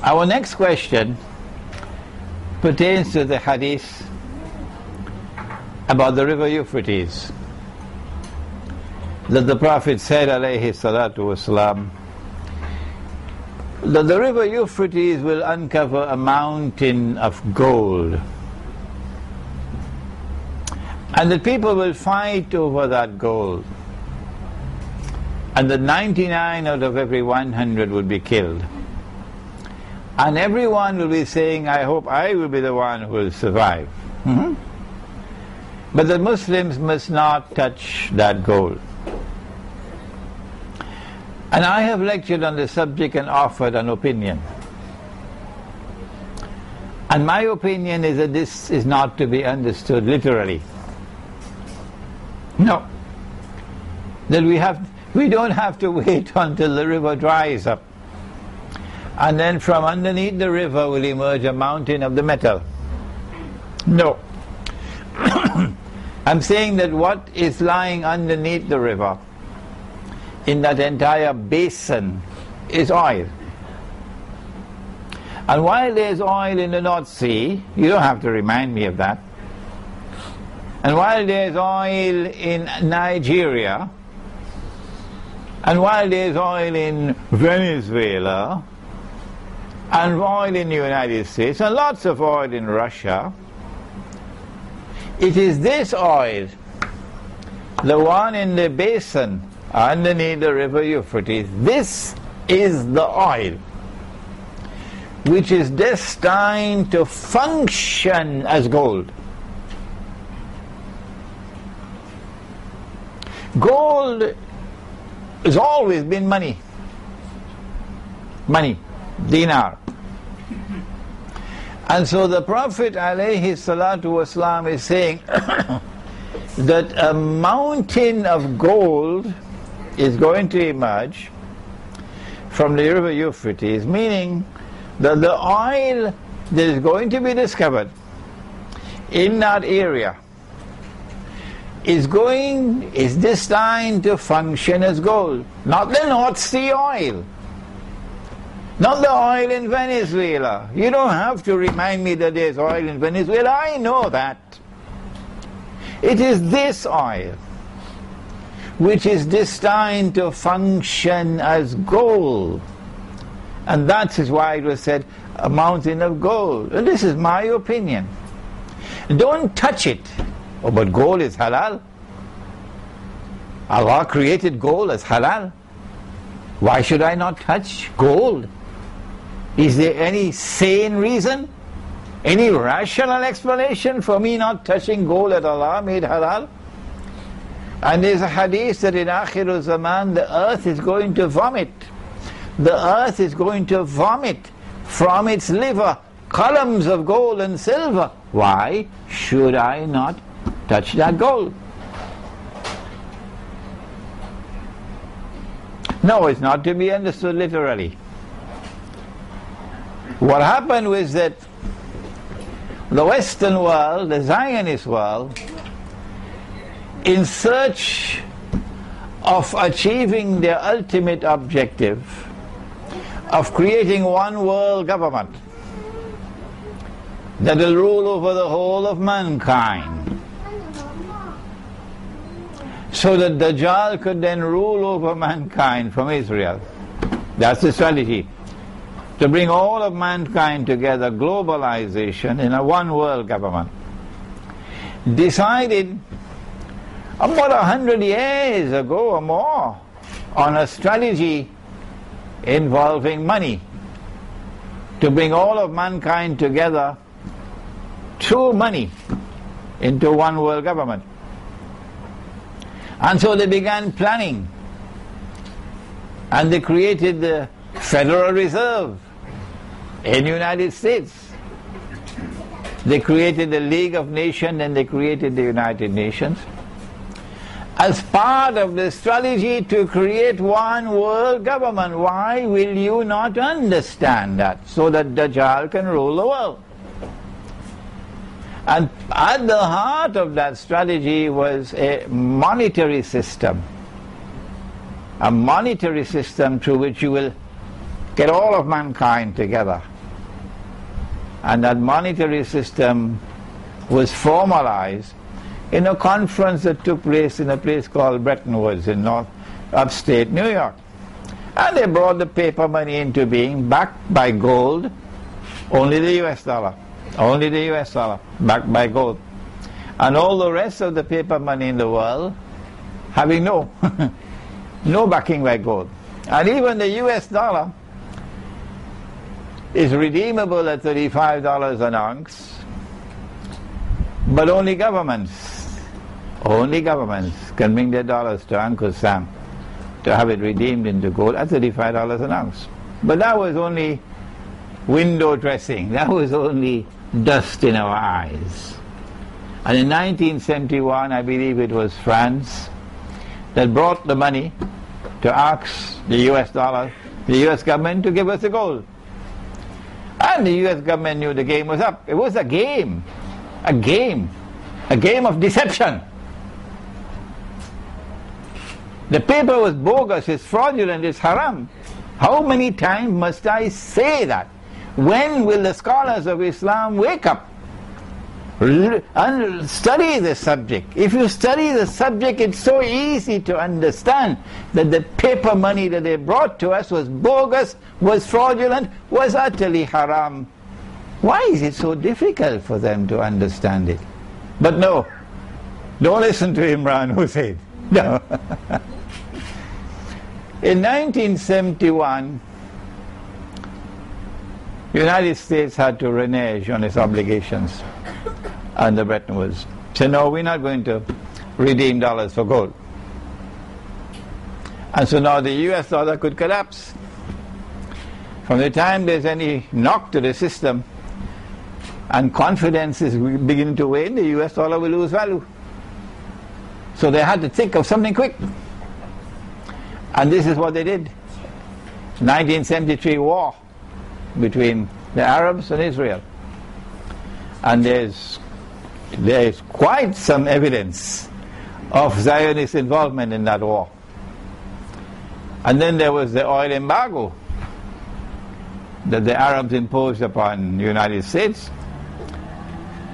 Our next question pertains to the hadith about the river Euphrates, that the Prophet said, alayhi salatu wasalam, that the river Euphrates will uncover a mountain of gold, and that people will fight over that gold, and that 99 out of every 100 would be killed, and everyone will be saying, I hope I will be the one who will survive. But the Muslims must not touch that gold. And I have lectured on the subject and offered an opinion. And my opinion is that this is not to be understood literally. No. That we don't have to wait until the river dries up, and then from underneath the river will emerge a mountain of the metal. No. I'm saying that what is lying underneath the river, in that entire basin, is oil. And while there's oil in the North Sea, you don't have to remind me of that. And while there's oil in Nigeria, and while there's oil in Venezuela, and oil in the United States, and lots of oil in Russia, it is this oil, the one in the basin underneath the river Euphrates, this is the oil which is destined to function as gold. Gold has always been money. Money, dinar. And so the Prophet alayhi salatu wasalam is saying that a mountain of gold is going to emerge from the river Euphrates, meaning that the oil that is going to be discovered in that area is destined to function as gold. Not the North Sea oil, not the oil in Venezuela. You don't have to remind me that there's oil in Venezuela. I know that. It is this oil which is destined to function as gold. And that is why it was said, a mountain of gold. And this is my opinion. Don't touch it. Oh, but gold is halal. Allah created gold as halal. Why should I not touch gold? Is there any sane reason? Any rational explanation for me not touching gold that Allah made halal? And there's a hadith that in Akhir Zaman the earth is going to vomit. The earth is going to vomit from its liver columns of gold and silver. Why should I not touch that gold? No, it's not to be understood literally. What happened was that the Western world, the Zionist world, in search of achieving their ultimate objective of creating one world government that will rule over the whole of mankind, so that Dajjal could then rule over mankind from Israel. That's the strategy. To bring all of mankind together, globalization in a one world government. Decided about 100 years ago or more on a strategy involving money to bring all of mankind together through money into one world government. And so they began planning, and they created the Federal Reserve in the United States. They created the League of Nations, and they created the United Nations as part of the strategy to create one world government. Why will you not understand that? So that Dajjal can rule the world. And at the heart of that strategy was a monetary system. A monetary system through which you will get all of mankind together. And that monetary system was formalized in a conference that took place in a place called Bretton Woods in upstate New York. And they brought the paper money into being, backed by gold, only the US dollar, backed by gold. And all the rest of the paper money in the world having no backing by gold. And even the US dollar is redeemable at $35 an ounce, but only governments can bring their dollars to Uncle Sam to have it redeemed into gold at $35 an ounce. But that was only window dressing. That was only dust in our eyes. And in 1971, I believe it was France that brought the money to ask the US dollar, the US government, to give us the gold. And the US government knew the game was up. It was a game of deception. The paper was bogus, it's fraudulent, it's haram. How many times must I say that? When will the scholars of Islam wake up and study the subject? If you study the subject, it's so easy to understand that the paper money that they brought to us was bogus, was fraudulent, was utterly haram. Why is it so difficult for them to understand it? But no, don't listen to Imran Hosein. No. In 1971, the United States had to renege on its obligations under Bretton Woods. So no, we're not going to redeem dollars for gold. And so now the US dollar could collapse. From the time there's any knock to the system and confidence is beginning to wane, the US dollar will lose value. So they had to think of something quick. And this is what they did. 1973 war between the Arabs and Israel. And there's quite some evidence of Zionist involvement in that war. And then there was the oil embargo that the Arabs imposed upon the United States.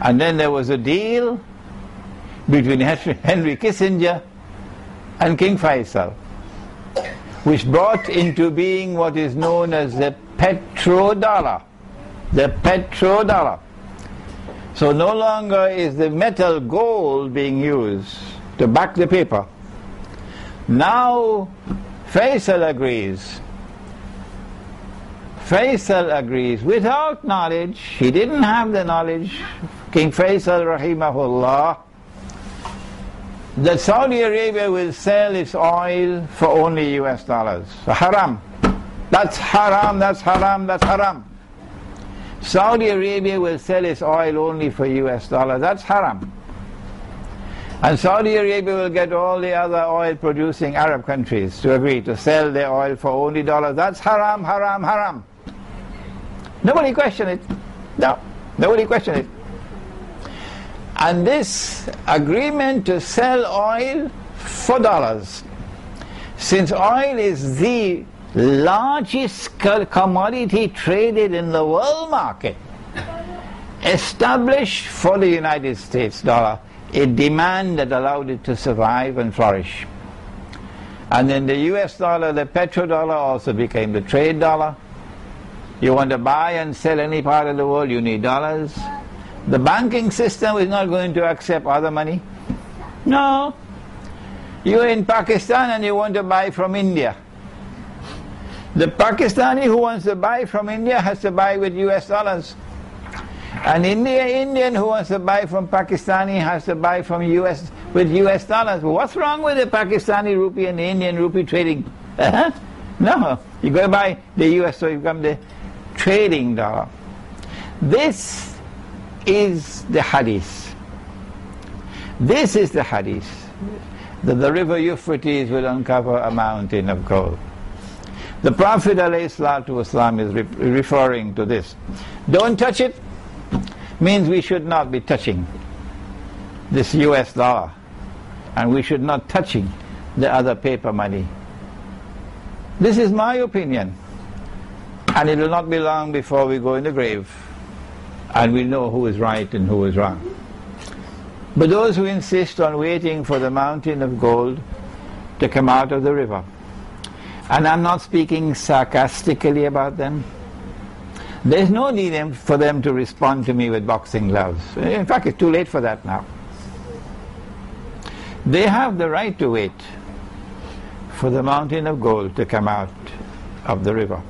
And then there was a deal between Henry Kissinger and King Faisal, which brought into being what is known as the petrodollar. The petrodollar. So no longer is the metal gold being used to back the paper. Now Faisal agrees. Faisal agrees without knowledge. He didn't have the knowledge, King Faisal rahimahullah, that Saudi Arabia will sell its oil for only US dollars. Haram. That's haram, that's haram, that's haram. Saudi Arabia will sell its oil only for US dollars. That's haram. And Saudi Arabia will get all the other oil producing Arab countries to agree to sell their oil for only dollars. That's haram, haram, haram. Nobody question it. No, nobody question it. And this agreement to sell oil for dollars, since oil is the largest commodity traded in the world market, established for the United States dollar a demand that allowed it to survive and flourish. And then the US dollar, the petrodollar, also became the trade dollar. You want to buy and sell any part of the world, you need dollars. The banking system is not going to accept other money. No. You're in Pakistan and you want to buy from India. The Pakistani who wants to buy from India has to buy with US dollars. An Indian who wants to buy from Pakistani has to buy from with US dollars. What's wrong with the Pakistani rupee and the Indian rupee trading? No. You got to buy the US, so you become the trading dollar. This is the hadith. This is the hadith. That the river Euphrates will uncover a mountain of gold. The Prophet ﷺ is referring to this. Don't touch it means we should not be touching this US dollar, and we should not touching the other paper money. This is my opinion. And it will not be long before we go in the grave and we know who is right and who is wrong. But those who insist on waiting for the mountain of gold to come out of the river, and I'm not speaking sarcastically about them, there's no need for them to respond to me with boxing gloves. In fact, it's too late for that now. They have the right to wait for the mountain of gold to come out of the river.